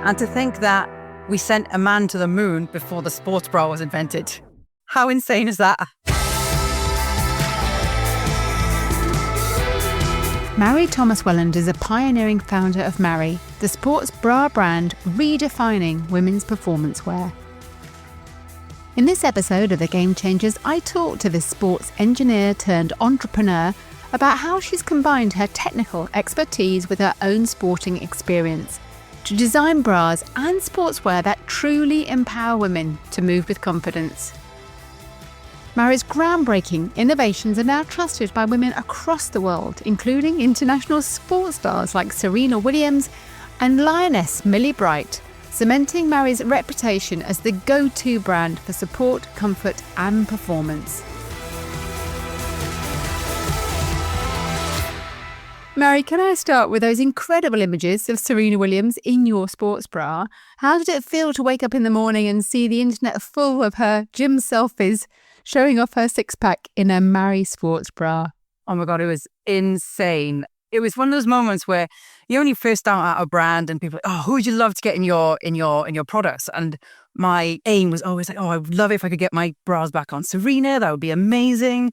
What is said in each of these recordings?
And to think that we sent a man to the moon before the sports bra was invented. How insane is that? Mari Thomas-Welland is a pioneering founder of Maaree, the sports bra brand redefining women's performance wear. In this episode of The Game Changers, I talked to this sports engineer turned entrepreneur about how she's combined her technical expertise with her own sporting experience to design bras and sportswear that truly empower women to move with confidence. Maaree's groundbreaking innovations are now trusted by women across the world, including international sports stars like Serena Williams and lioness Millie Bright, cementing Maaree's reputation as the go-to brand for support, comfort and performance. Maaree, can I start with those incredible images of Serena Williams in your sports bra? How did it feel to wake up in the morning and see the internet full of her gym selfies showing off her six-pack in a Maaree sports bra? Oh my God, it was insane. It was one of those moments where you only first start out a brand and people are like, oh, who would you love to get in your products? And my aim was always like, oh, I would love it if I could get my bras back on Serena. That would be amazing.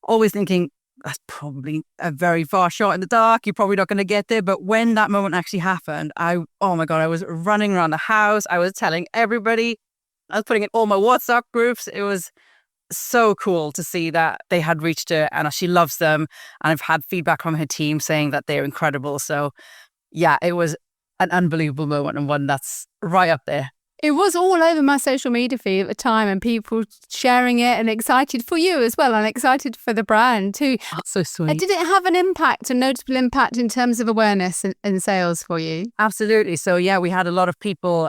Always thinking, that's probably a very far shot in the dark. You're probably not going to get there. But when that moment actually happened, oh my God, I was running around the house. I was telling everybody. I was putting in all my WhatsApp groups. It was so cool to see that they had reached her and she loves them. And I've had feedback from her team saying that they're incredible. So yeah, it was an unbelievable moment and one that's right up there. It was all over my social media feed at the time and people sharing it and excited for you as well and excited for the brand too. That's so sweet. Did it have a noticeable impact in terms of awareness and sales for you? Absolutely. So yeah, I had a lot of people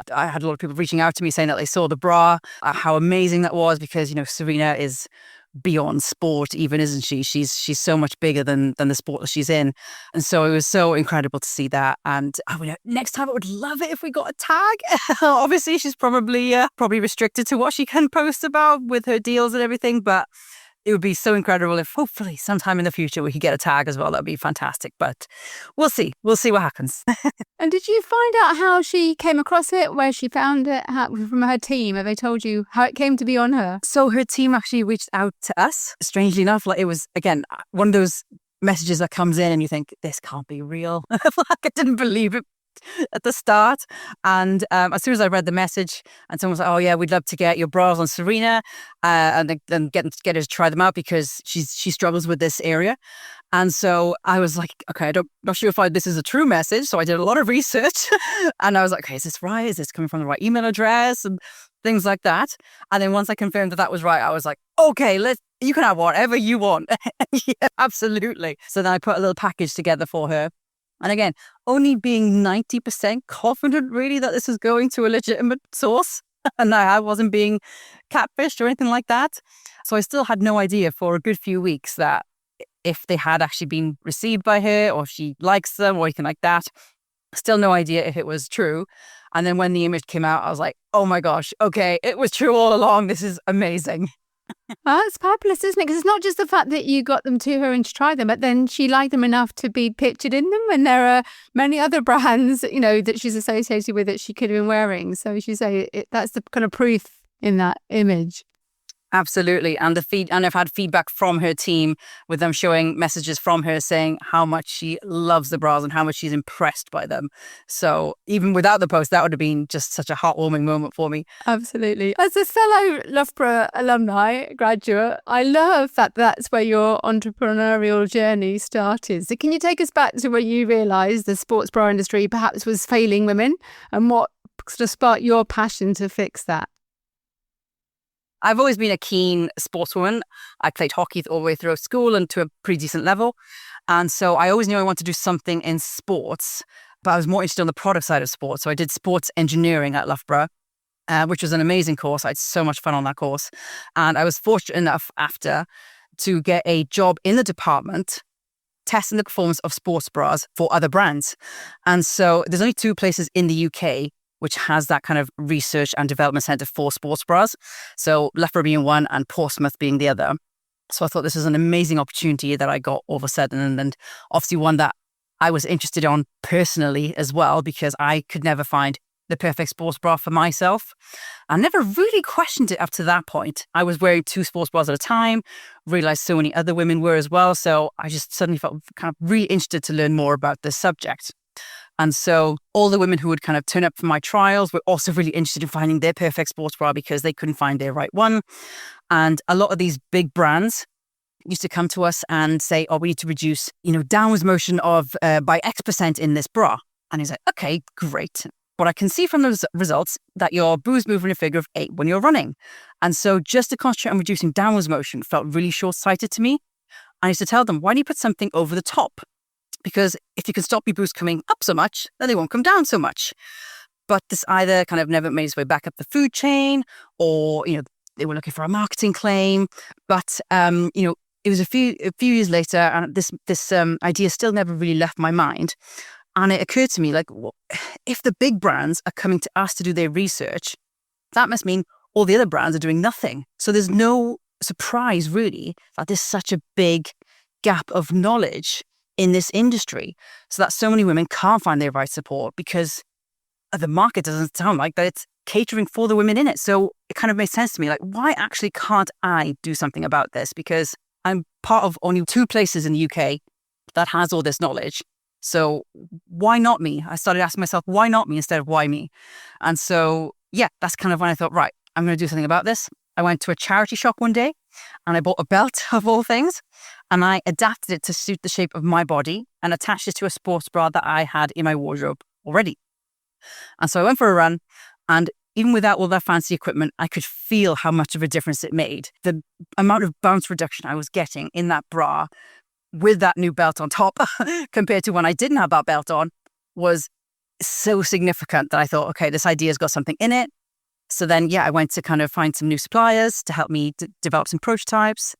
reaching out to me saying that they saw the bra, how amazing that was because, Serena is beyond sport even, isn't she? She's so much bigger than the sport that she's in. And so it was so incredible to see that. And next time I would love it if we got a tag. Obviously she's probably restricted to what she can post about with her deals and everything, but it would be so incredible if hopefully sometime in the future we could get a tag as well. That'd be fantastic. But we'll see what happens. And did you find out how she came across it, where she found it from her team? Have they told you how it came to be on her? So her team actually reached out to us. Strangely enough, it was, again, one of those messages that comes in and you think, this can't be real. I didn't believe it at the start. And as soon as I read the message and someone was like, oh yeah, we'd love to get your bras on Serena and then get her to try them out because she struggles with this area. And so I was like, okay, I'm not sure if this is a true message. So I did a lot of research and I was like, okay, is this right? Is this coming from the right email address and things like that? And then once I confirmed that was right, I was like, okay, you can have whatever you want. Yeah, absolutely. So then I put a little package together for her. And again, only being 90% confident really that this is going to a legitimate source and I wasn't being catfished or anything like that. So I still had no idea for a good few weeks that if they had actually been received by her or if she likes them or anything like that. Still no idea if it was true. And then when the image came out, I was like, oh my gosh, okay, it was true all along. This is amazing. That's fabulous, isn't it? Because it's not just the fact that you got them to her and to try them, but then she liked them enough to be pictured in them. And there are many other brands, that she's associated with that she could have been wearing. So as you say, that's the kind of proof in that image. Absolutely. And I've had feedback from her team with them showing messages from her saying how much she loves the bras and how much she's impressed by them. So even without the post, that would have been just such a heartwarming moment for me. Absolutely. As a fellow Loughborough alumni, graduate, I love that that's where your entrepreneurial journey started. So can you take us back to where you realised the sports bra industry perhaps was failing women and what sort of sparked your passion to fix that? I've always been a keen sportswoman. I played hockey all the way through school and to a pretty decent level. And so I always knew I wanted to do something in sports, but I was more interested on the product side of sports. So I did sports engineering at Loughborough, which was an amazing course. I had so much fun on that course. And I was fortunate enough after to get a job in the department testing the performance of sports bras for other brands. And so there's only 2 places in the UK which has that kind of research and development centre for sports bras. So Loughborough being one and Portsmouth being the other. So I thought this was an amazing opportunity that I got all of a sudden, and obviously one that I was interested on personally as well, because I could never find the perfect sports bra for myself. I never really questioned it up to that point. I was wearing 2 sports bras at a time, realized so many other women were as well. So I just suddenly felt kind of really interested to learn more about this subject. And so all the women who would kind of turn up for my trials were also really interested in finding their perfect sports bra because they couldn't find their right one. And a lot of these big brands used to come to us and say, oh, we need to reduce, downwards motion of by X% in this bra. And he's like, okay, great. But I can see from those results that your boobs move in a figure of 8 when you're running. And so just to concentrate on reducing downwards motion felt really short-sighted to me. I used to tell them, why don't you put something over the top? Because if you can stop your boobs coming up so much, then they won't come down so much. But this either kind of never made its way back up the food chain, or, they were looking for a marketing claim. But, it was a few years later, and this idea still never really left my mind. And it occurred to me, like, well, if the big brands are coming to us to do their research, that must mean all the other brands are doing nothing. So there's no surprise, really, that there's such a big gap of knowledge in this industry, so that so many women can't find their right support because the market doesn't sound like that it's catering for the women in it. So it kind of made sense to me, like, why actually can't I do something about this? Because I'm part of only 2 places in the UK that has all this knowledge. So why not me? I started asking myself, why not me instead of why me? And so, yeah, that's kind of when I thought, right, I'm going to do something about this. I went to a charity shop one day and I bought a belt of all things, and I adapted it to suit the shape of my body and attached it to a sports bra that I had in my wardrobe already. And so I went for a run, and even without all that fancy equipment, I could feel how much of a difference it made. The amount of bounce reduction I was getting in that bra with that new belt on top compared to when I didn't have that belt on was so significant that I thought, okay, this idea's got something in it. So then, yeah, I went to kind of find some new suppliers to help me develop some prototypes.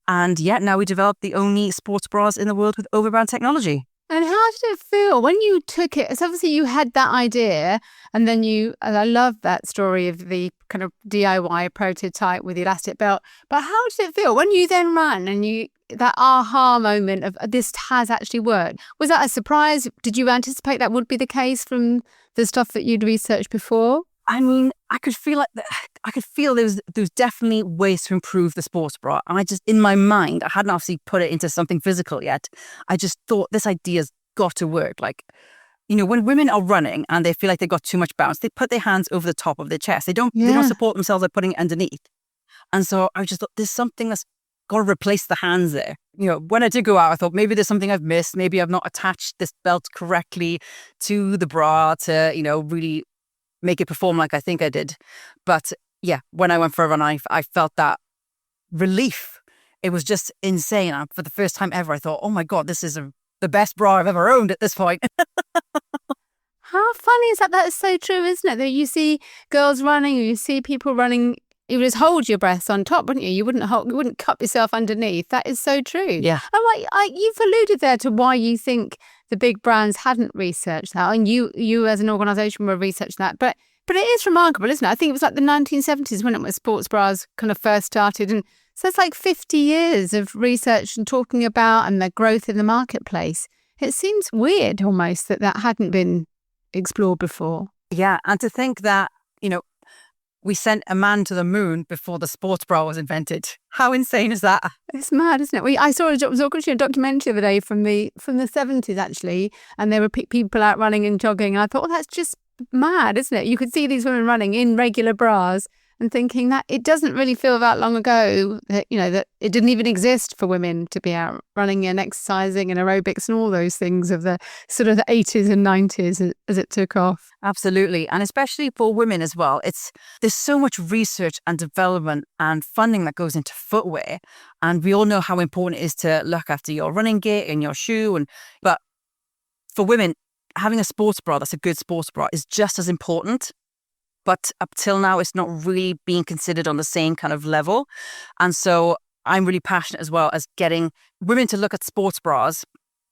And yeah, now we developed the only sports bras in the world with Overband technology. And how did it feel when you took it? So obviously you had that idea, and then and I love that story of the kind of DIY prototype with the elastic belt. But how did it feel when you then ran and that aha moment of this has actually worked? Was that a surprise? Did you anticipate that would be the case from the stuff that you'd researched before? I mean, I could feel there was definitely ways to improve the sports bra. And I just, in my mind, I hadn't obviously put it into something physical yet. I just thought this idea's got to work. Like, when women are running and they feel like they've got too much bounce, they put their hands over the top of their chest. They don't support themselves by putting it underneath. And so I just thought there's something that's got to replace the hands there. When I did go out, I thought maybe there's something I've missed. Maybe I've not attached this belt correctly to the bra to, really make it perform like I think I did. But yeah, when I went for a run, I felt that relief. It was just insane. And for the first time ever, I thought, oh my God, this is the best bra I've ever owned at this point. How funny is that? That is so true, isn't it? That you see girls running, or you see people running, you just hold your breasts on top, wouldn't you? You wouldn't cup yourself underneath. That is so true. Yeah. And you've alluded there to why you think the big brands hadn't researched that, and you as an organisation were researching that. But it is remarkable, isn't it? I think it was like the 1970s when sports bras kind of first started, and so it's like 50 years of research and talking about and the growth in the marketplace. It seems weird almost that hadn't been explored before. Yeah, and to think that we sent a man to the moon before the sports bra was invented. How insane is that? It's mad, isn't it? I was watching a documentary the other day from the 70s, actually, and there were people out running and jogging. And I thought, that's just mad, isn't it? You could see these women running in regular bras and thinking that it doesn't really feel that long ago that, that it didn't even exist for women to be out running and exercising and aerobics and all those things of the sort of the 80s and 90s as it took off. Absolutely. And especially for women as well. There's so much research and development and funding that goes into footwear. And we all know how important it is to look after your running gear and your shoe. But for women, having a sports bra that's a good sports bra is just as important. But up till now, it's not really being considered on the same kind of level. And so I'm really passionate as well as getting women to look at sports bras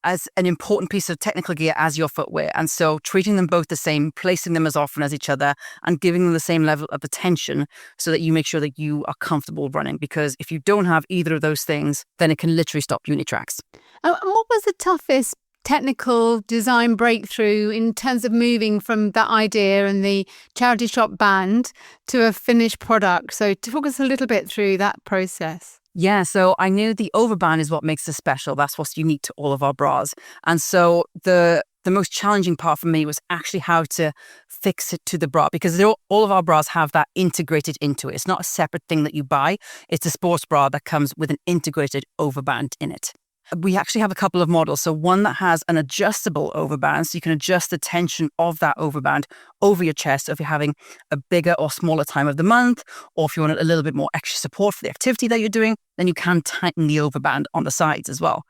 as an important piece of technical gear as your footwear. And so treating them both the same, placing them as often as each other, and giving them the same level of attention so that you make sure that you are comfortable running. Because if you don't have either of those things, then it can literally stop you in your tracks. And what was the toughest technical design breakthrough in terms of moving from that idea and the charity shop band to a finished product. So talk us a little bit through that process. Yeah, so I knew the Overband is what makes it special. That's what's unique to all of our bras. And so the most challenging part for me was actually how to fix it to the bra, because all of our bras have that integrated into it. It's not a separate thing that you buy. It's a sports bra that comes with an integrated Overband in it. We actually have a couple of models. So one that has an adjustable overband, so you can adjust the tension of that overband over your chest. So if you're having a bigger or smaller time of the month, or if you want a little bit more extra support for the activity that you're doing, then you can tighten the overband on the sides as well.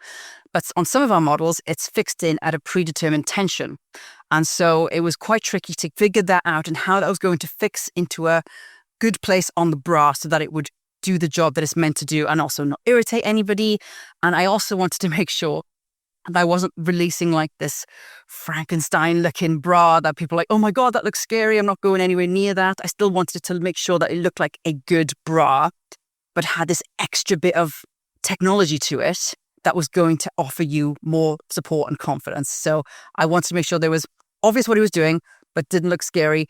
But on some of our models, it's fixed in at a predetermined tension. And so it was quite tricky to figure that out and how that was going to fix into a good place on the bra so that it would do the job that it's meant to do and also not irritate anybody. And I also wanted to make sure that I wasn't releasing like this Frankenstein looking bra that people are like, oh my God, that looks scary. I'm not going anywhere near that. I still wanted to make sure that it looked like a good bra, but had this extra bit of technology to it that was going to offer you more support and confidence. So I wanted to make sure there was obvious what he was doing, but didn't look scary.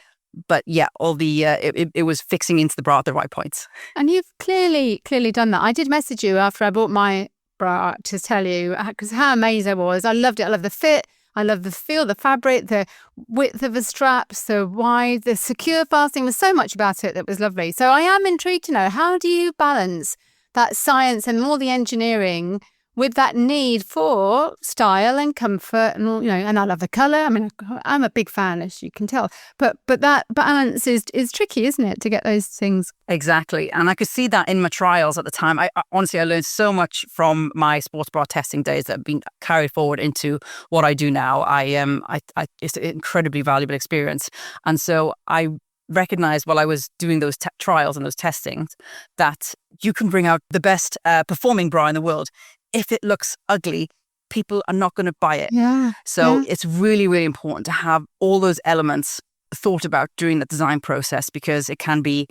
But yeah, all the it was fixing into the bra at the right points. And you've clearly done that. I did message you after I bought my bra to tell you because how amazed I was. I loved it. I love the fit. I love the feel, the fabric, the width of the straps, the wide, the secure fastening. There's so much about it that was lovely. So I am intrigued to know, how do you balance that science and all the engineering with that need for style and comfort and all, and I love the colour. I mean, I'm a big fan, as you can tell. But that balance is tricky, isn't it, to get those things? Exactly. And I could see that in my trials at the time. I honestly learned so much from my sports bra testing days that have been carried forward into what I do now. It's an incredibly valuable experience. And so I recognized while I was doing those trials and those testings that you can bring out the best performing bra in the world. If it looks ugly, people are not going to buy it. Yeah. So it's really, really important to have all those elements thought about during the design process, because it can be,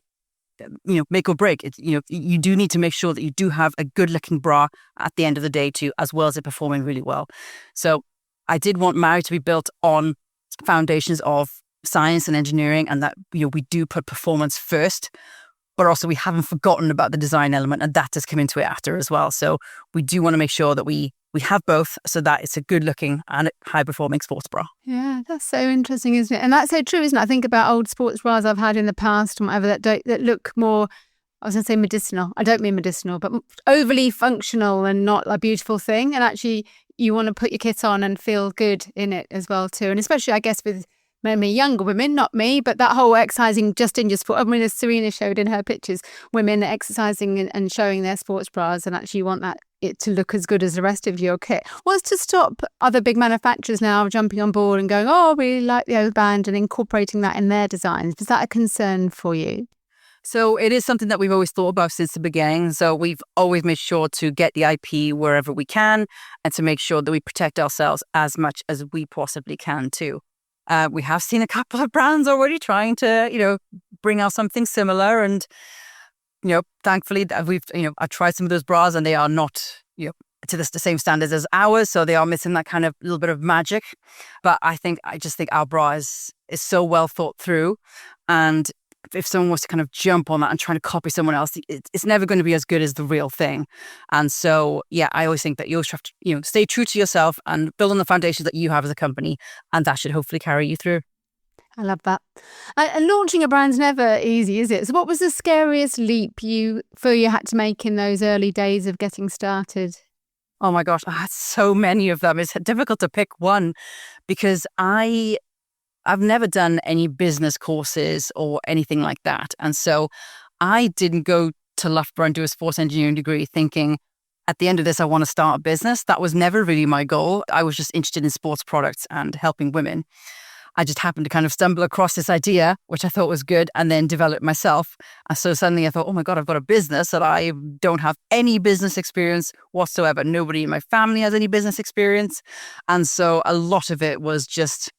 make or break. You do need to make sure that you do have a good looking bra at the end of the day too, as well as it performing really well. So I did want Maaree to be built on foundations of science and engineering, and that we do put performance first. But also we haven't forgotten about the design element, and that has come into it after as well. So we do want to make sure that we have both, so that it's a good looking and high performing sports bra. Yeah, that's so interesting, isn't it? And that's so true, isn't it? I think about old sports bras I've had in the past and whatever that look more, I was going to say medicinal. I don't mean medicinal, but overly functional and not a beautiful thing. And actually you want to put your kit on and feel good in it as well too. And especially, I guess, with maybe younger women, not me, but that whole exercising just in your sport. I mean, as Serena showed in her pictures, women exercising and showing their sports bras, and actually you want it to look as good as the rest of your kit. What's to stop other big manufacturers now jumping on board and going, oh, we really like the Overband, and incorporating that in their designs? Was that a concern for you? So it is something that we've always thought about since the beginning. So we've always made sure to get the IP wherever we can, and to make sure that we protect ourselves as much as we possibly can too. We have seen a couple of brands already trying to, bring out something similar. And, thankfully I've tried some of those bras and they are not, to the same standards as ours. So they are missing that kind of little bit of magic. But I just think our bra is so well thought through. And if someone was to kind of jump on that and trying to copy someone else, it's never going to be as good as the real thing. And so, I always think that you always have to, stay true to yourself and build on the foundations that you have as a company, and that should hopefully carry you through. I love that. And launching a brand's never easy, is it? So what was the scariest leap you feel you had to make in those early days of getting started? Oh my gosh, I had so many of them. It's difficult to pick one, because I've never done any business courses or anything like that. And so I didn't go to Loughborough and do a sports engineering degree thinking, at the end of this, I want to start a business. That was never really my goal. I was just interested in sports products and helping women. I just happened to kind of stumble across this idea, which I thought was good, and then develop it myself. And so suddenly I thought, oh my God, I've got a business that I don't have any business experience whatsoever. Nobody in my family has any business experience. And so a lot of it was just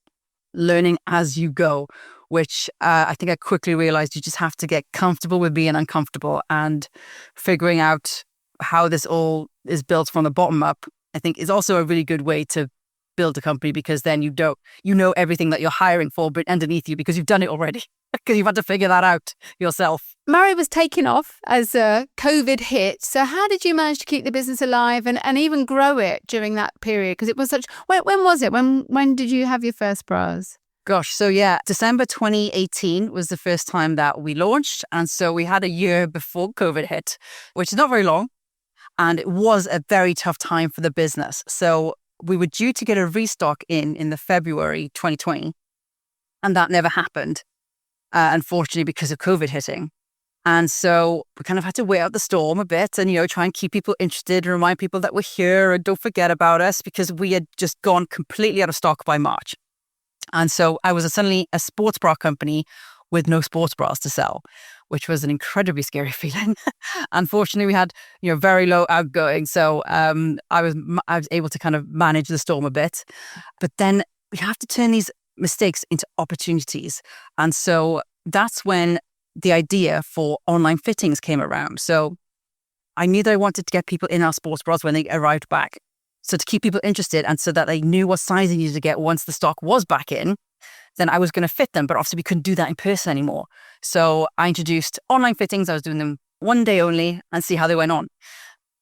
learning as you go, which I think I quickly realized you just have to get comfortable with being uncomfortable, and figuring out how this all is built from the bottom up, I think, is also a really good way to build a company, because then you know everything that you're hiring for but underneath you, because you've done it already, because you've had to figure that out yourself. Maaree was taking off as COVID hit. So how did you manage to keep the business alive and even grow it during that period? Because it was such... When was it? When did you have your first bras? Gosh, so yeah, December 2018 was the first time that we launched. And so we had a year before COVID hit, which is not very long. And it was a very tough time for the business. So we were due to get a restock in the February 2020. And that never happened, unfortunately, because of COVID hitting. And so we kind of had to wait out the storm a bit and, try and keep people interested and remind people that we're here and don't forget about us, because we had just gone completely out of stock by March. And so I was suddenly a sports bra company with no sports bras to sell, which was an incredibly scary feeling. Unfortunately, we had, very low outgoing. So I was able to kind of manage the storm a bit. But then we have to turn these mistakes into opportunities. And so that's when the idea for online fittings came around. So I knew that I wanted to get people in our sports bras when they arrived back. So to keep people interested and so that they knew what size they needed to get once the stock was back in, then I was going to fit them. But obviously we couldn't do that in person anymore. So I introduced online fittings. I was doing them one day only and see how they went on.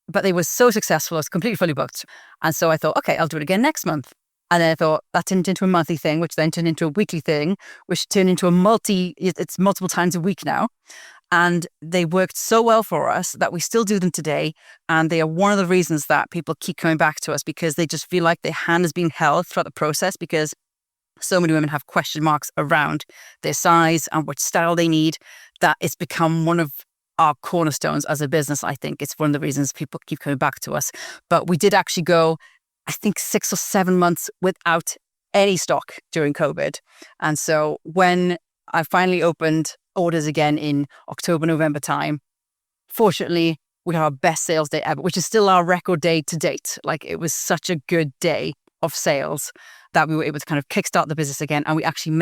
But they were so successful, I was completely fully booked. And so I thought, okay, I'll do it again next month. And then I thought that turned into a monthly thing, which then turned into a weekly thing, which turned into it's multiple times a week now. And they worked so well for us that we still do them today. And they are one of the reasons that people keep coming back to us, because they just feel like their hand is being held throughout the process, because so many women have question marks around their size and which style they need, that it's become one of our cornerstones as a business. I think it's one of the reasons people keep coming back to us. But we did actually go, I think, 6 or 7 months without any stock during COVID. And so when I finally opened orders again in October, November time, fortunately, we had our best sales day ever, which is still our record day to date. Like, it was such a good day of sales that we were able to kind of kickstart the business again. And we actually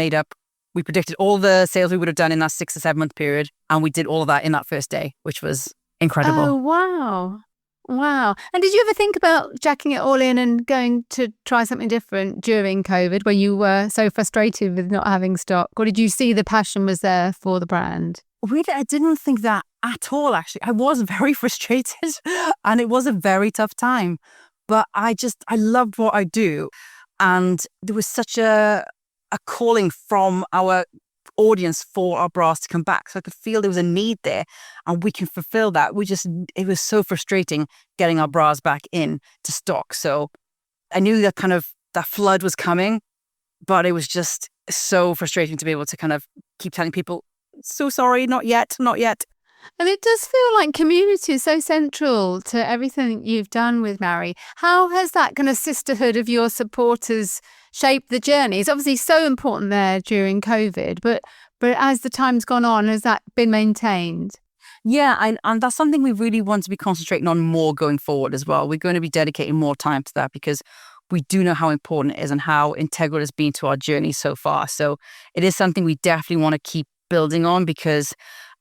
we predicted all the sales we would have done in that 6 to 7 month period. And we did all of that in that first day, which was incredible. Oh, wow. Wow. And did you ever think about jacking it all in and going to try something different during COVID, where you were so frustrated with not having stock? Or did you see the passion was there for the brand? I didn't think that at all, actually. I was very frustrated and it was a very tough time. But I loved what I do. And there was such a calling from our audience for our bras to come back. So I could feel there was a need there and we can fulfill that. It was so frustrating getting our bras back in to stock. So I knew that that flood was coming, but it was just so frustrating to be able to kind of keep telling people, so sorry, not yet, not yet. And it does feel like community is so central to everything you've done with Maaree. How has that kind of sisterhood of your supporters shaped the journey? It's obviously so important there during COVID, but as the time's gone on, has that been maintained? Yeah, and that's something we really want to be concentrating on more going forward as well. We're going to be dedicating more time to that because we do know how important it is and how integral it's been to our journey so far. So it is something we definitely want to keep building on, because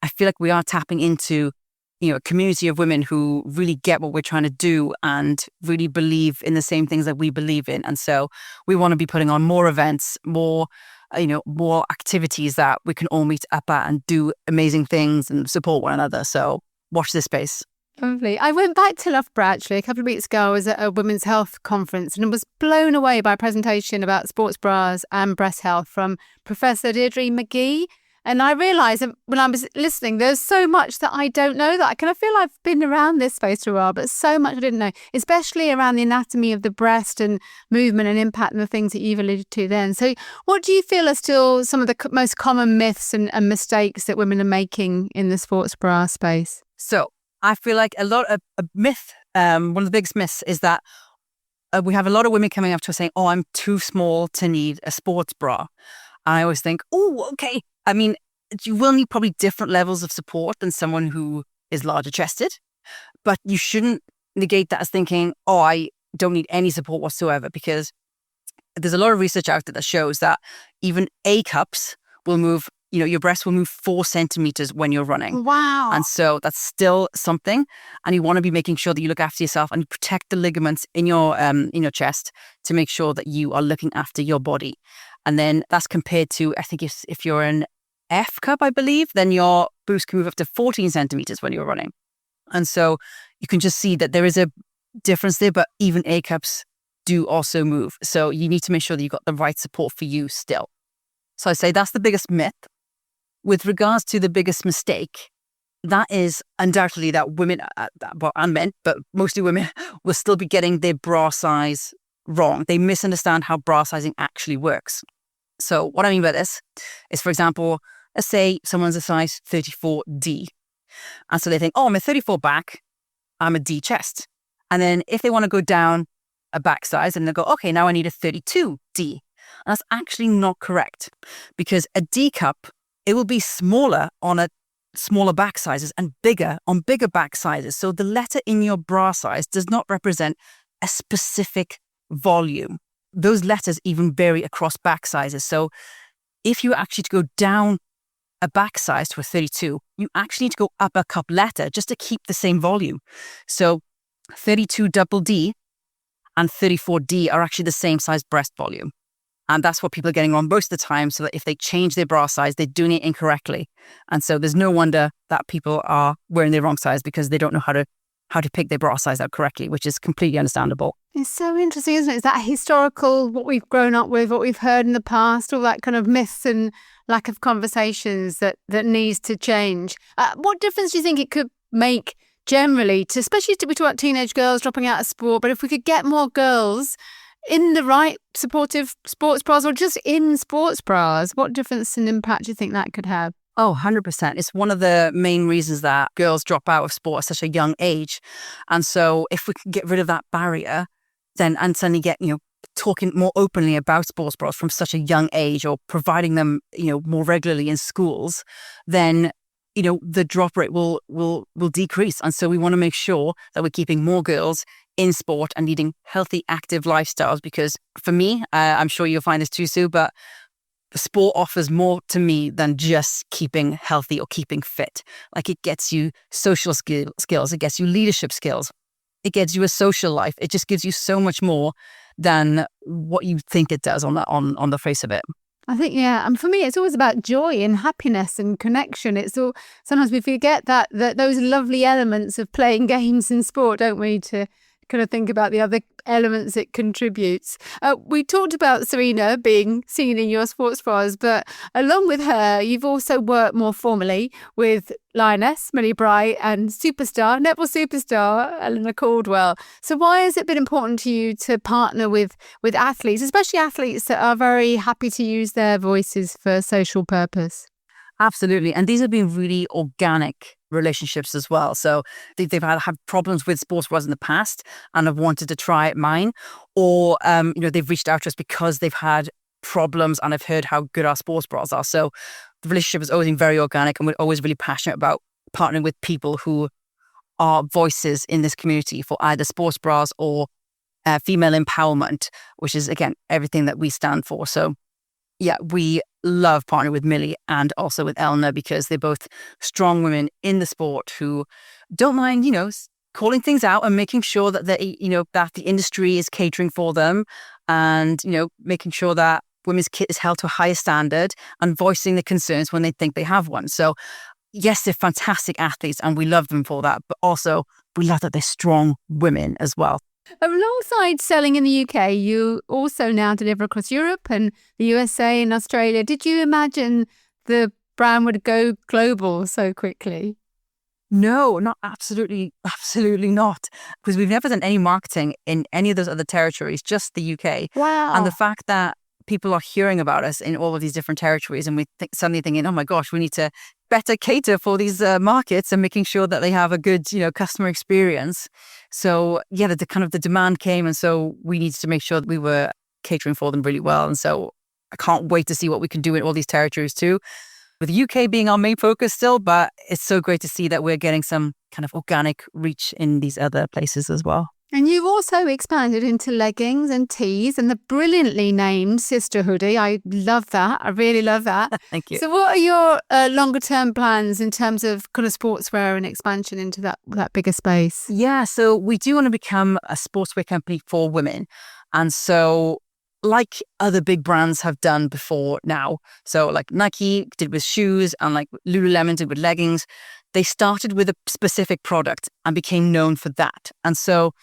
I feel like we are tapping into, a community of women who really get what we're trying to do and really believe in the same things that we believe in. And so we want to be putting on more events, more activities that we can all meet up at and do amazing things and support one another. So watch this space. Lovely. I went back to Loughborough actually a couple of weeks ago. I was at a women's health conference and was blown away by a presentation about sports bras and breast health from Professor Deirdre McGee. And I realised that when I was listening, there's so much that I don't know, that I kind of feel I've been around this space for a while, but so much I didn't know, especially around the anatomy of the breast and movement and impact and the things that you've alluded to then. So what do you feel are still some of the most common myths and mistakes that women are making in the sports bra space? So I feel like a myth, one of the biggest myths is that we have a lot of women coming up to us saying, oh, I'm too small to need a sports bra. And I always think, oh, okay. I mean, you will need probably different levels of support than someone who is larger chested, but you shouldn't negate that as thinking, oh, I don't need any support whatsoever, because there's a lot of research out there that shows that even A cups will move your breast will move 4 centimeters when you're running. Wow. And so that's still something. And you want to be making sure that you look after yourself and protect the ligaments in your chest to make sure that you are looking after your body. And then that's compared to, I think if you're an F cup, I believe, then your boost can move up to 14 centimeters when you're running. And so you can just see that there is a difference there, but even A cups do also move. So you need to make sure that you've got the right support for you still. So I say that's the biggest myth. With regards to the biggest mistake, that is undoubtedly that women, and men, but mostly women, will still be getting their bra size wrong. They misunderstand how bra sizing actually works. So what I mean by this is, for example, let's say someone's a size 34D. And so they think, I'm a 34 back, I'm a D chest. And then if they want to go down a back size, and they'll go, okay, now I need a 32D. And that's actually not correct, because a D cup, it will be smaller on a smaller back sizes and bigger on bigger back sizes. So the letter in your bra size does not represent a specific volume. Those letters even vary across back sizes. So if you actually to go down a back size to a 32, you actually need to go up a cup letter just to keep the same volume. So 32 double D and 34D are actually the same size breast volume. And that's what people are getting wrong most of the time, so that if they change their bra size, they're doing it incorrectly. And so there's no wonder that people are wearing the wrong size, because they don't know how to pick their bra size out correctly, which is completely understandable. It's so interesting, isn't it? Is that historical, what we've grown up with, what we've heard in the past, all that kind of myths and lack of conversations that needs to change. What difference do you think it could make generally, especially we talk about teenage girls dropping out of sport, but if we could get more girls in the right supportive sports bras, or just in sports bras, what difference and impact do you think that could have? Oh, 100%. It's one of the main reasons that girls drop out of sport at such a young age. And so if we can get rid of that barrier, then and suddenly get, talking more openly about sports bras from such a young age, or providing them, more regularly in schools, then, the drop rate will decrease. And so we want to make sure that we're keeping more girls in sport and leading healthy, active lifestyles. Because for me, I'm sure you'll find this too, Sue, but sport offers more to me than just keeping healthy or keeping fit. Like, it gets you social skills, it gets you leadership skills, it gets you a social life. It just gives you so much more than what you think it does on the face of it. I think, yeah. And for me, it's always about joy and happiness and connection. It's all, sometimes we forget that those lovely elements of playing games in sport, don't we, to kind of think about the other elements it contributes. We talked about Serena being seen in your sports bras, but along with her, you've also worked more formally with Lioness, Millie Bright, and netball superstar, Eleanor Caldwell. So why has it been important to you to partner with athletes, especially athletes that are very happy to use their voices for social purpose? Absolutely. And these have been really organic relationships as well. So they've had problems with sports bras in the past and have wanted to try mine, or they've reached out to us because they've had problems and have heard how good our sports bras are. So the relationship has always been very organic, and we're always really passionate about partnering with people who are voices in this community for either sports bras or female empowerment, which is, again, everything that we stand for. So yeah, we love partnering with Millie and also with Eleanor, because they're both strong women in the sport who don't mind, calling things out and making sure that that the industry is catering for them, and, making sure that women's kit is held to a higher standard and voicing the concerns when they think they have one. So yes, they're fantastic athletes and we love them for that, but also we love that they're strong women as well. Alongside selling in the UK, you also now deliver across Europe and the USA and Australia. Did you imagine the brand would go global so quickly? No, not absolutely not. Because we've never done any marketing in any of those other territories, just the UK. Wow. And the fact that people are hearing about us in all of these different territories, and we suddenly thinking, oh my gosh, we need to better cater for these markets and making sure that they have a good, customer experience. So yeah, the demand came, and so we needed to make sure that we were catering for them really well. And so I can't wait to see what we can do in all these territories too, with the UK being our main focus still, but it's so great to see that we're getting some kind of organic reach in these other places as well. And you've also expanded into leggings and tees and the brilliantly named Sister Hoodie. I love that. I really love that. Thank you. So what are your longer term plans in terms of kind of sportswear and expansion into that bigger space? Yeah, so we do want to become a sportswear company for women. And so like other big brands have done before now, so like Nike did with shoes and like Lululemon did with leggings, they started with a specific product and became known for that. And so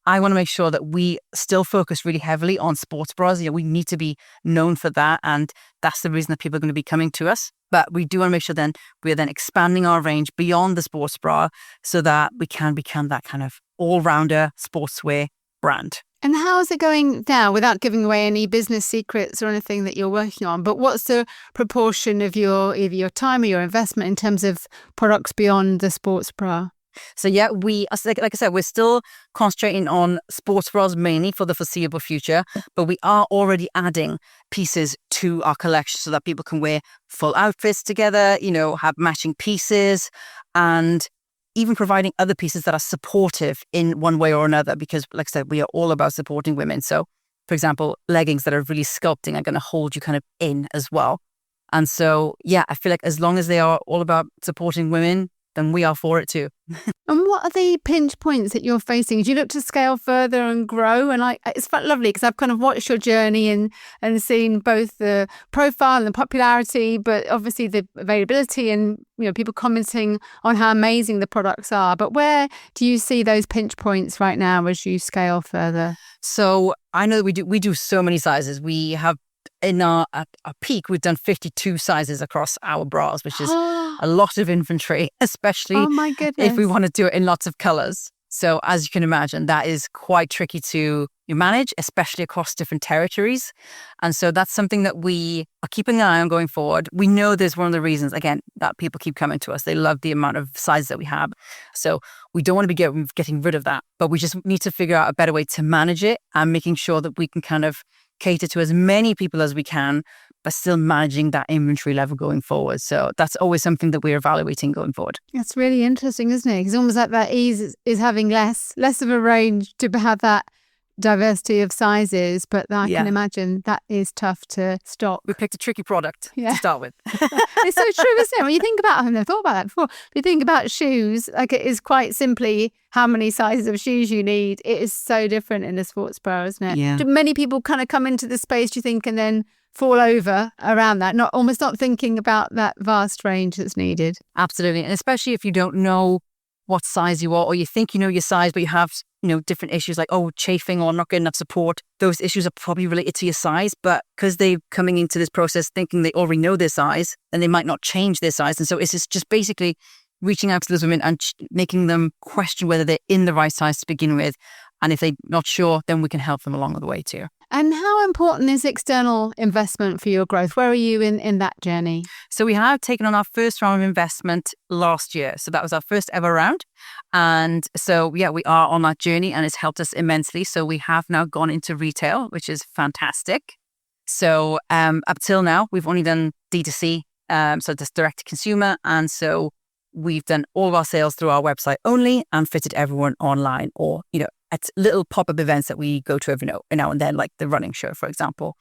I want to make sure that we still focus really heavily on sports bras. We need to be known for that. And that's the reason that people are going to be coming to us. But we do want to make sure then we're then expanding our range beyond the sports bra so that we can become that kind of all-rounder sportswear brand. And how is it going now, without giving away any business secrets or anything that you're working on? But what's the proportion of either your time or your investment in terms of products beyond the sports bra? So yeah, like I said, we're still concentrating on sports bras mainly for the foreseeable future, but we are already adding pieces to our collection so that people can wear full outfits together, have matching pieces, and even providing other pieces that are supportive in one way or another, because like I said, we are all about supporting women. So for example, leggings that are really sculpting are going to hold you kind of in as well. And so, yeah, I feel like as long as they are all about supporting women, then we are for it too. And what are the pinch points that you're facing? Do you look to scale further and grow? And it's lovely because I've kind of watched your journey and seen both the profile and the popularity, but obviously the availability and people commenting on how amazing the products are. But where do you see those pinch points right now as you scale further? So I know that we do so many sizes. We have in our peak, we've done 52 sizes across our bras, which is a lot of inventory, especially if we want to do it in lots of colors. So as you can imagine, that is quite tricky to manage, especially across different territories. And so that's something that we are keeping an eye on going forward. We know there's one of the reasons, again, that people keep coming to us. They love the amount of sizes that we have. So we don't want to be getting rid of that, but we just need to figure out a better way to manage it and making sure that we can kind of cater to as many people as we can, but still managing that inventory level going forward. So that's always something that we're evaluating going forward. That's really interesting, isn't it? It's almost like that ease is having less of a range to have that diversity of sizes, but I can imagine that is tough to stock. We picked a tricky product to start with. It's so true, isn't it? When you think about, I've never thought about that before. If you think about shoes, like it is quite simply how many sizes of shoes you need. It is so different in a sports bra, isn't it? Yeah. Do many people kind of come into the space, do you think, and then fall over around that, almost not thinking about that vast range that's needed? Absolutely. And especially if you don't know what size you are, or you think you know your size, but you have different issues like, chafing or not getting enough support. Those issues are probably related to your size, but because they're coming into this process thinking they already know their size, then they might not change their size. And so it's just basically reaching out to those women and making them question whether they're in the right size to begin with. And if they're not sure, then we can help them along the way too. And how important is external investment for your growth? Where are you in that journey? So we have taken on our first round of investment last year. So that was our first ever round. And so, we are on that journey and it's helped us immensely. So we have now gone into retail, which is fantastic. So up till now, we've only done D2C, so just direct to consumer. And so we've done all of our sales through our website only and fitted everyone online or, at little pop-up events that we go to every now and then, like the running show, for example.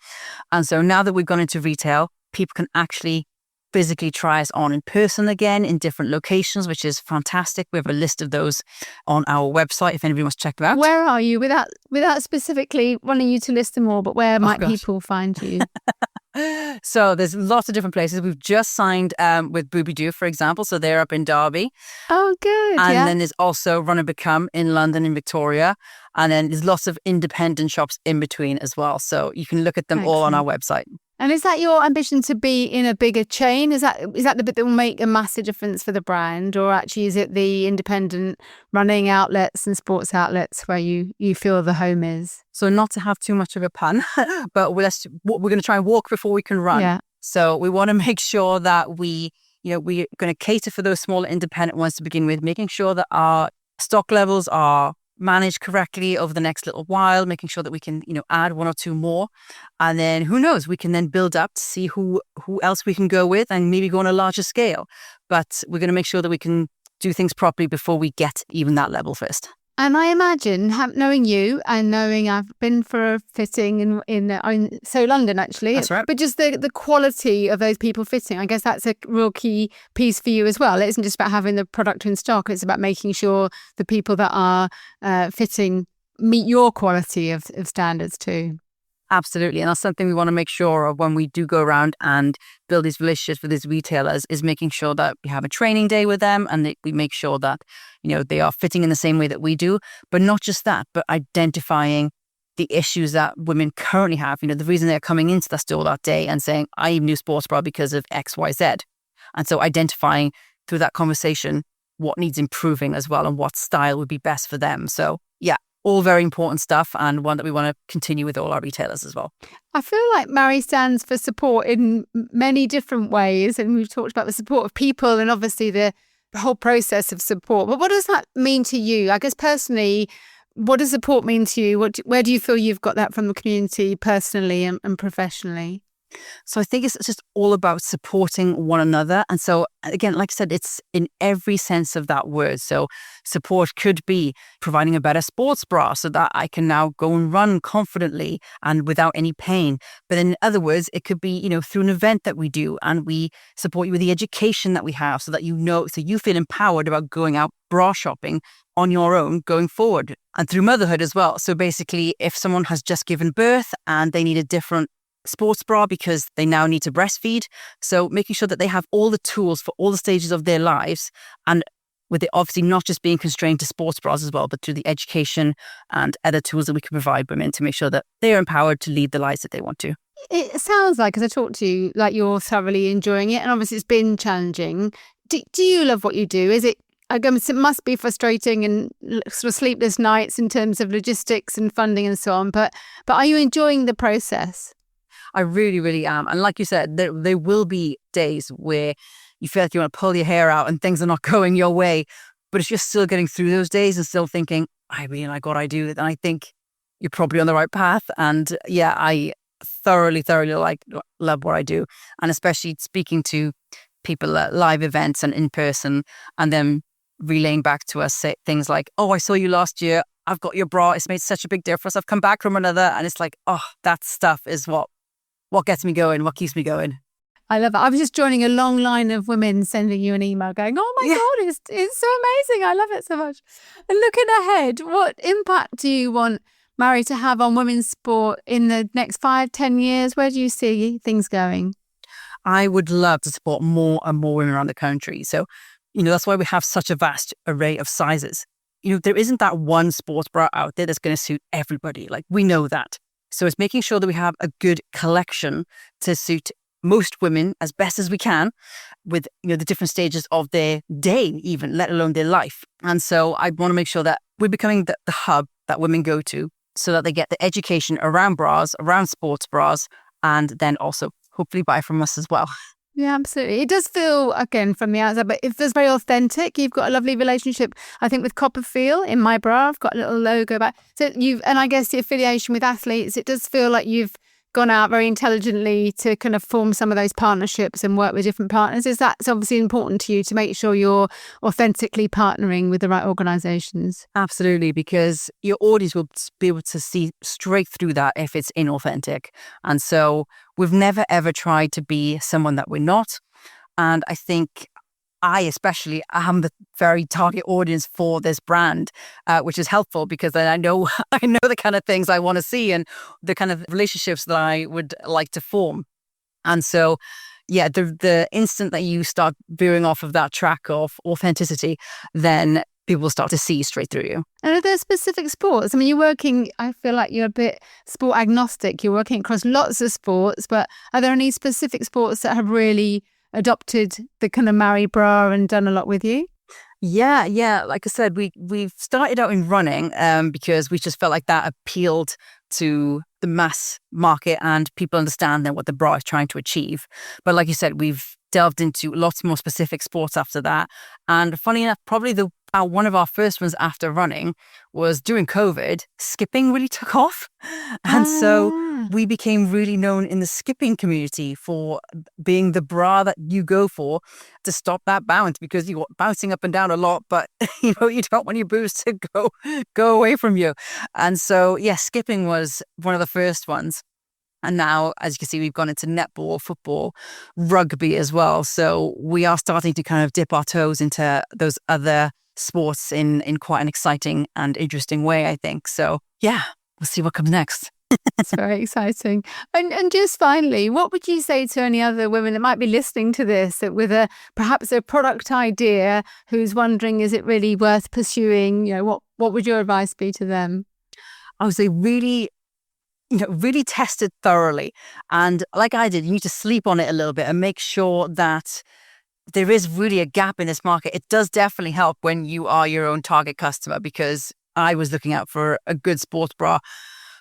And so now that we've gone into retail, people can actually physically try us on in person again in different locations, which is fantastic. We have a list of those on our website if anybody wants to check them out. Where are you, without specifically wanting you to list them all, but where might people find you? So there's lots of different places. We've just signed with Booby Doo, for example. So they're up in Derby. Oh, good. And then there's also Run and Become in London and Victoria. And then there's lots of independent shops in between as well. So you can look at them all on our website. And is that your ambition to be in a bigger chain? Is that the bit that will make a massive difference for the brand? Or actually is it the independent running outlets and sports outlets where you feel the home is? So not to have too much of a pun, but we're going to try and walk before we can run. Yeah. So we want to make sure that we're going to cater for those smaller independent ones to begin with, making sure that our stock levels are managed correctly over the next little while, making sure that we can, add one or two more. And then who knows, we can then build up to see who else we can go with and maybe go on a larger scale. But we're going to make sure that we can do things properly before we get even that level first. And I imagine, knowing you and knowing I've been for a fitting in London actually. That's right. But just the quality of those people fitting, I guess that's a real key piece for you as well. It isn't just about having the product in stock. It's about making sure the people that are fitting meet your quality of standards too. Absolutely. And that's something we want to make sure of when we do go around and build these relationships with these retailers, is making sure that we have a training day with them and that we make sure that, they are fitting in the same way that we do. But not just that, but identifying the issues that women currently have. The reason they're coming into the store that day and saying, I need a new sports bra because of X, Y, Z. And so identifying through that conversation what needs improving as well and what style would be best for them. So yeah, all very important stuff, and one that we want to continue with all our retailers as well. I feel like Maaree stands for support in many different ways. And we've talked about the support of people and obviously the whole process of support. But what does that mean to you? I guess personally, what does support mean to you? Where do you feel you've got that from the community personally and professionally? So I think it's just all about supporting one another. And so, again, like I said, it's in every sense of that word. So support could be providing a better sports bra so that I can now go and run confidently and without any pain. But in other words, it could be, through an event that we do, and we support you with the education that we have so that so you feel empowered about going out bra shopping on your own going forward, and through motherhood as well. So basically, if someone has just given birth and they need a different sports bra because they now need to breastfeed. So making sure that they have all the tools for all the stages of their lives, and with it obviously not just being constrained to sports bras as well, but through the education and other tools that we can provide women to make sure that they are empowered to lead the lives that they want to. It sounds like, as I talk to you, like you're thoroughly enjoying it. And obviously it's been challenging. Do you love what you do? I guess it must be frustrating and sort of sleepless nights in terms of logistics and funding and so on. But are you enjoying the process? I really, really am. And like you said, there will be days where you feel like you want to pull your hair out and things are not going your way. But if you're still getting through those days and still thinking, I really like what I do, then I think you're probably on the right path. And yeah, I thoroughly love what I do. And especially speaking to people at live events and in person, and then relaying back to us things like, oh, I saw you last year. I've got your bra. It's made such a big difference. I've come back from another. And it's like, oh, that stuff is what gets me going, what keeps me going. I love it. I was just joining a long line of women sending you an email going, oh my God, it's so amazing. I love it so much. And looking ahead, what impact do you want Maaree to have on women's sport in the next 5-10 years? Where do you see things going? I would love to support more and more women around the country. So, that's why we have such a vast array of sizes. There isn't that one sports bra out there that's going to suit everybody. Like, we know that. So it's making sure that we have a good collection to suit most women as best as we can with, the different stages of their day, even, let alone their life. And so I want to make sure that we're becoming the hub that women go to so that they get the education around bras, around sports bras, and then also hopefully buy from us as well. Yeah, absolutely. It does feel, again, from the outside, but it feels very authentic. You've got a lovely relationship, I think, with Copperfield in my bra. I've got a little logo back. So and I guess the affiliation with athletes, it does feel like you've gone out very intelligently to kind of form some of those partnerships and work with different partners. It's obviously important to you to make sure you're authentically partnering with the right organisations. Absolutely, because your audience will be able to see straight through that if it's inauthentic. And so we've never, ever tried to be someone that we're not. And I think I especially am the very target audience for this brand, which is helpful because then I know the kind of things I want to see and the kind of relationships that I would like to form. And so, yeah, the instant that you start veering off of that track of authenticity, then people will start to see straight through you. And are there specific sports? I mean, I feel like you're a bit sport agnostic. You're working across lots of sports, but are there any specific sports that have really adopted the kind of Maaree bra and done a lot with you? Yeah. Like I said, we've started out in running because we just felt like that appealed to the mass market and people understand then what the bra is trying to achieve. But like you said, we've delved into lots more specific sports after that. And funny enough, probably the one of our first ones after running was during COVID, skipping really took off. And so we became really known in the skipping community for being the bra that you go for to stop that bounce, because you're bouncing up and down a lot, but you don't want your boobs to go away from you. And so, skipping was one of the first ones. And now, as you can see, we've gone into netball, football, rugby as well. So we are starting to kind of dip our toes into those other sports in quite an exciting and interesting way, I think. So we'll see what comes next. It's very exciting. And just finally, what would you say to any other women that might be listening to this with perhaps a product idea, who's wondering, is it really worth pursuing? What would your advice be to them? I would say really test it thoroughly. And like I did, you need to sleep on it a little bit and make sure that there is really a gap in this market. It does definitely help when you are your own target customer, because I was looking out for a good sports bra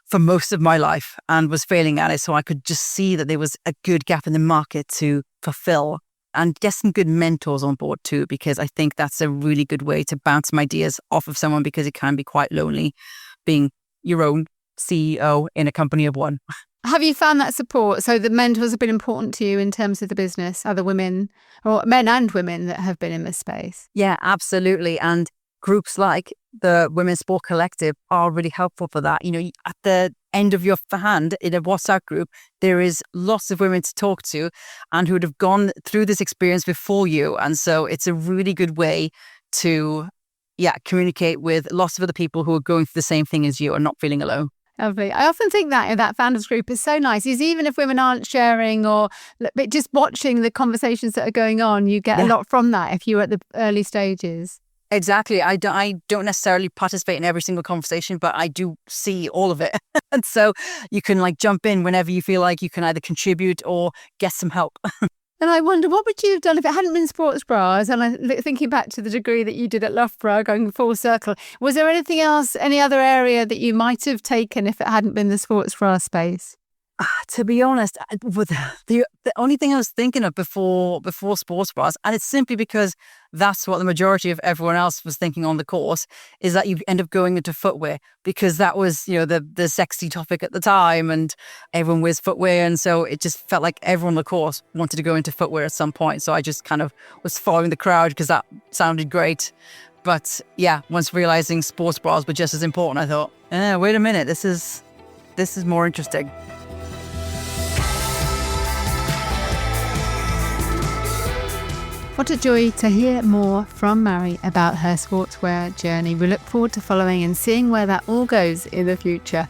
for most of my life and was failing at it. So I could just see that there was a good gap in the market to fulfill, and get some good mentors on board too, because I think that's a really good way to bounce some ideas off of someone, because it can be quite lonely being your own CEO in a company of one. Have you found that support? So the mentors have been important to you in terms of the business, other women, or men and women that have been in this space? Yeah, absolutely. And groups like the Women's Sport Collective are really helpful for that. At the end of your hand in a WhatsApp group, there is lots of women to talk to and who would have gone through this experience before you. And so it's a really good way to communicate with lots of other people who are going through the same thing as you and not feeling alone. Lovely. I often think that founders group is so nice, is even if women aren't sharing or just watching the conversations that are going on, you get a lot from that if you're at the early stages. Exactly. I don't necessarily participate in every single conversation, but I do see all of it. And so you can jump in whenever you feel like you can either contribute or get some help. And I wonder, what would you have done if it hadn't been sports bras? And thinking back to the degree that you did at Loughborough, going full circle, was there anything else, any other area that you might have taken if it hadn't been the sports bra space? To be honest, the only thing I was thinking of before sports bras, and it's simply because that's what the majority of everyone else was thinking on the course, is that you end up going into footwear, because that was the sexy topic at the time, and everyone wears footwear, and so it just felt like everyone on the course wanted to go into footwear at some point. So I just kind of was following the crowd because that sounded great. But once realizing sports bras were just as important, I thought, wait a minute, this is more interesting. What a joy to hear more from Maaree about her sportswear journey. We look forward to following and seeing where that all goes in the future.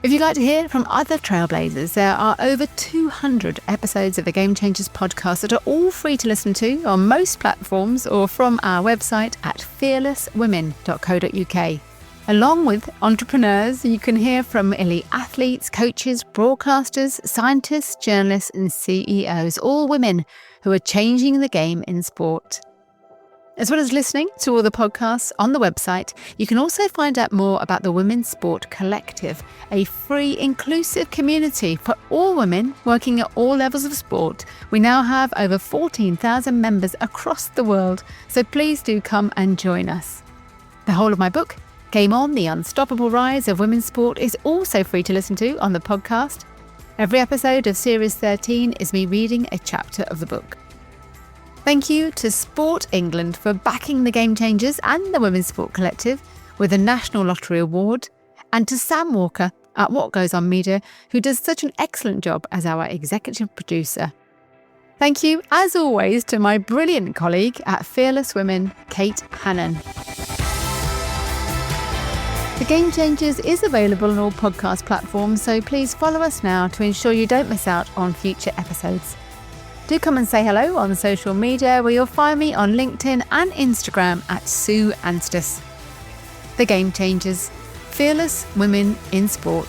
If you'd like to hear from other trailblazers, there are over 200 episodes of the Game Changers podcast that are all free to listen to on most platforms or from our website at fearlesswomen.co.uk. Along with entrepreneurs, you can hear from elite athletes, coaches, broadcasters, scientists, journalists and CEOs, all women who are changing the game in sport. As well as listening to all the podcasts on the website, you can also find out more about the Women's Sport Collective, a free, inclusive community for all women working at all levels of sport. We now have over 14,000 members across the world, so please do come and join us. The whole of my book, Game On, The Unstoppable Rise of Women's Sport, is also free to listen to on the podcast. Every episode of Series 13 is me reading a chapter of the book. Thank you to Sport England for backing the Game Changers and the Women's Sport Collective with a National Lottery Award, and to Sam Walker at What Goes On Media, who does such an excellent job as our executive producer. Thank you, as always, to my brilliant colleague at Fearless Women, Kate Hannon. The Game Changers is available on all podcast platforms, so please follow us now to ensure you don't miss out on future episodes. Do come and say hello on social media, where you'll find me on LinkedIn and Instagram at Sue Anstis. The Game Changers, fearless women in sport.